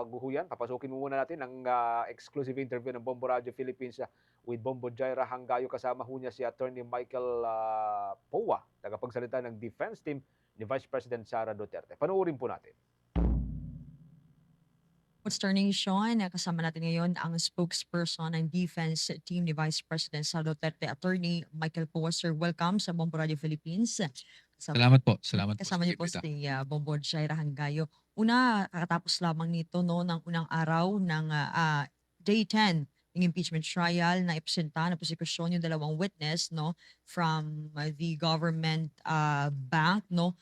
bago ho yan, papasukin muna natin ang exclusive interview ng Bombo Radio Philippines with Bombo Jaira Hangayo. Kasama ho niya si Attorney Michael Powa, tagapagsalita ng defense team ni Vice President Sara Duterte. Panoorin po natin. Star Nation, kasama natin ngayon ang spokesperson ng defense team ni Vice President Sara Duterte, Attorney Michael Powa. Sir, welcome sa Bombo Radio Philippines. Salamat po. Salamat po Kasama sa niyo po imbita. si Bombo Jaira Hangayo. Una, kakatapos lamang nito no, ng unang araw ng Day 10 ng impeachment trial na ipresenta na prosekusyon yung dalawang witness no, from the government bank. No.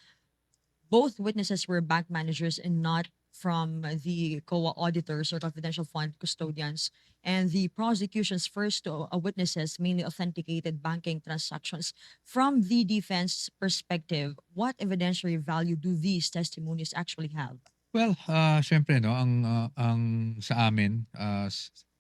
Both witnesses were bank managers and not from the COA auditors or confidential fund custodians. And the prosecution's first witnesses mainly authenticated banking transactions. From the defense perspective, what evidentiary value do these testimonies actually have? Well, syempre no, ang sa amin,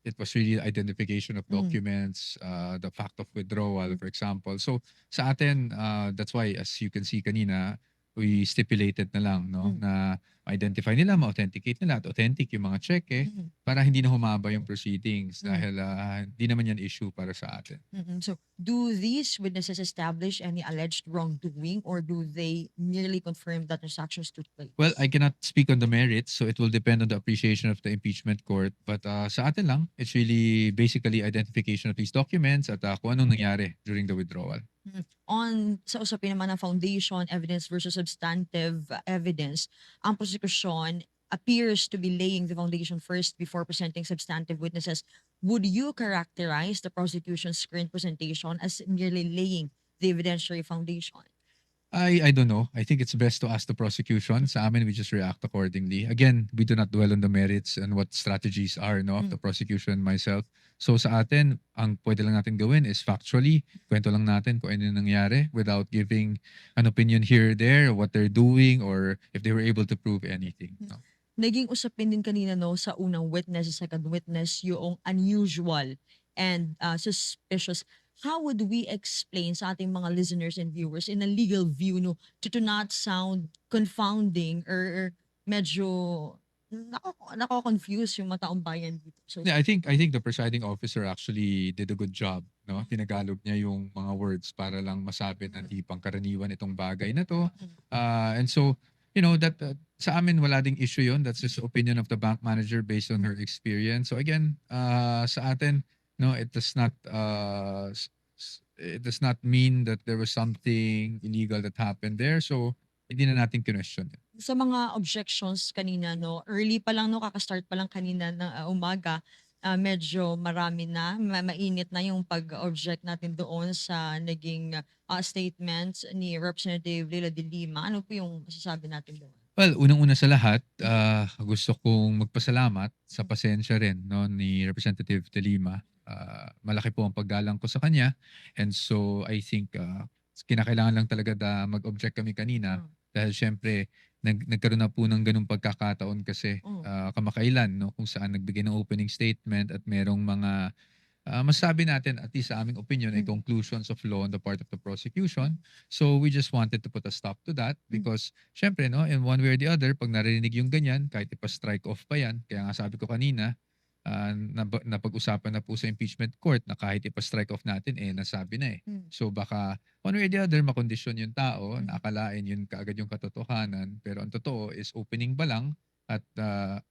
it was really identification of documents, the fact of withdrawal, for example. So sa atin, that's why as you can see kanina, we stipulated na lang no na ma-identify nila, ma-authenticate nila at authentic yung mga cheque para hindi na humaba yung proceedings dahil hindi naman yan issue para sa atin. So, do these witnesses establish any alleged wrongdoing or do they merely confirm that transactions took place? Well, I cannot speak on the merits, so it will depend on the appreciation of the impeachment court. But sa atin lang, it's really basically identification of these documents at kung anong nangyari during the withdrawal. Sa usapin naman ng foundation evidence versus substantive evidence, ang prosecution appears to be laying the foundation first before presenting substantive witnesses. Would you characterize the prosecution's current presentation as merely laying the evidentiary foundation? I don't know. I think it's best to ask the prosecution. Sa amin, we just react accordingly. Again, we do not dwell on the merits and what strategies are no, of the prosecution and myself. So sa atin, ang pwede lang natin gawin is factually, kwento lang natin kung ano yung nangyari without giving an opinion here or there, what they're doing, or if they were able to prove anything. No? Naging usapin din kanina no sa unang witness, sa second witness, yung unusual and suspicious. How would we explain sa ating mga listeners and viewers in a legal view no to not sound confounding or medyo nako-confuse yung mga taong bayan dito? So, Yeah, I think the presiding officer actually did a good job, no? Tinagalog niya yung mga words para lang masabi na di pangkaraniwan itong bagay na to. And so, you know, that sa amin wala ding issue yon. That's just opinion of the bank manager based on her experience. So again, sa atin, no, it does not mean that there was something illegal that happened there. So hindi na natin question it. sa mga objections kanina no, early pa lang no, kaka-start pa lang kanina ng umaga, medyo marami na, mainit na yung pag-object natin doon sa naging statements ni Representative Leila de Lima. Ano po yung masasabi natin doon? Well, unang-una sa lahat, gusto kong magpasalamat sa pasensya rin no, ni Representative De Lima. Malaki po ang paggalang ko sa kanya. And so I think kinakailangan lang talaga na mag-object kami kanina dahil syempre nagkaroon na po ng ganung pagkakataon kasi kamakailan no, kung saan nagbigay ng opening statement at merong mga masabi natin, at least sa aming opinion, ay conclusions of law on the part of the prosecution. So we just wanted to put a stop to that because syempre, no, in one way or the other, pag narinig yung ganyan, kahit ipa-strike off pa yan, kaya nga sabi ko kanina, napag-usapan na po sa impeachment court na kahit ipa-strike off natin, nasabi na eh. So baka one way or the other, makondisyon yung tao, nakakalain yun kaagad yung katotohanan, pero ang totoo is opening pa lang at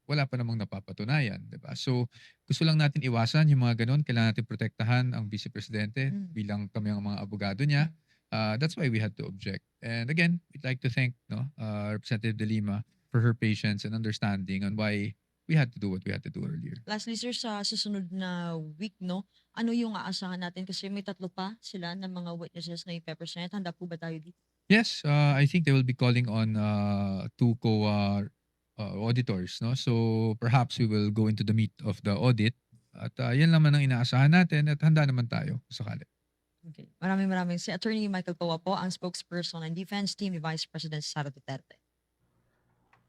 wala pa namang napapatunayan, di ba? So gusto lang natin iwasan yung mga ganun. Kailangan natin protektahan ang Vice Presidente bilang kami ang mga abogado niya. That's why we had to object. And again, we'd like to thank Representative De Lima for her patience and understanding on why we had to do what we had to do earlier. Lastly sir, sa susunod na week no, ano yung aasahan natin kasi may tatlo pa sila ng mga witnesses na ipe-present. Handa po ba tayo dito? Yes, I think they will be calling on two auditors, no? So perhaps we will go into the meat of the audit at yan naman ang inaasahan natin at handa naman tayo kung sakali. Okay. Maraming si Attorney Michael Powa po, ang spokesperson ng defense team ni Vice President Sara Duterte.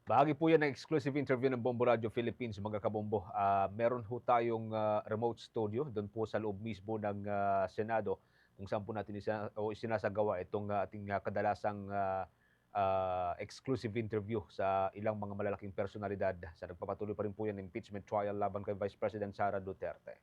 Bahagi po yan ng exclusive interview ng Bombo Radio Philippines, mga kabombo. Meron ho tayong remote studio doon po sa loob mismo ng Senado kung saan po natin isinasagawa itong ating kadalasang exclusive interview sa ilang mga malalaking personalidad sa nagpapatuloy pa rin po yan impeachment trial laban kay Vice President Sara Duterte.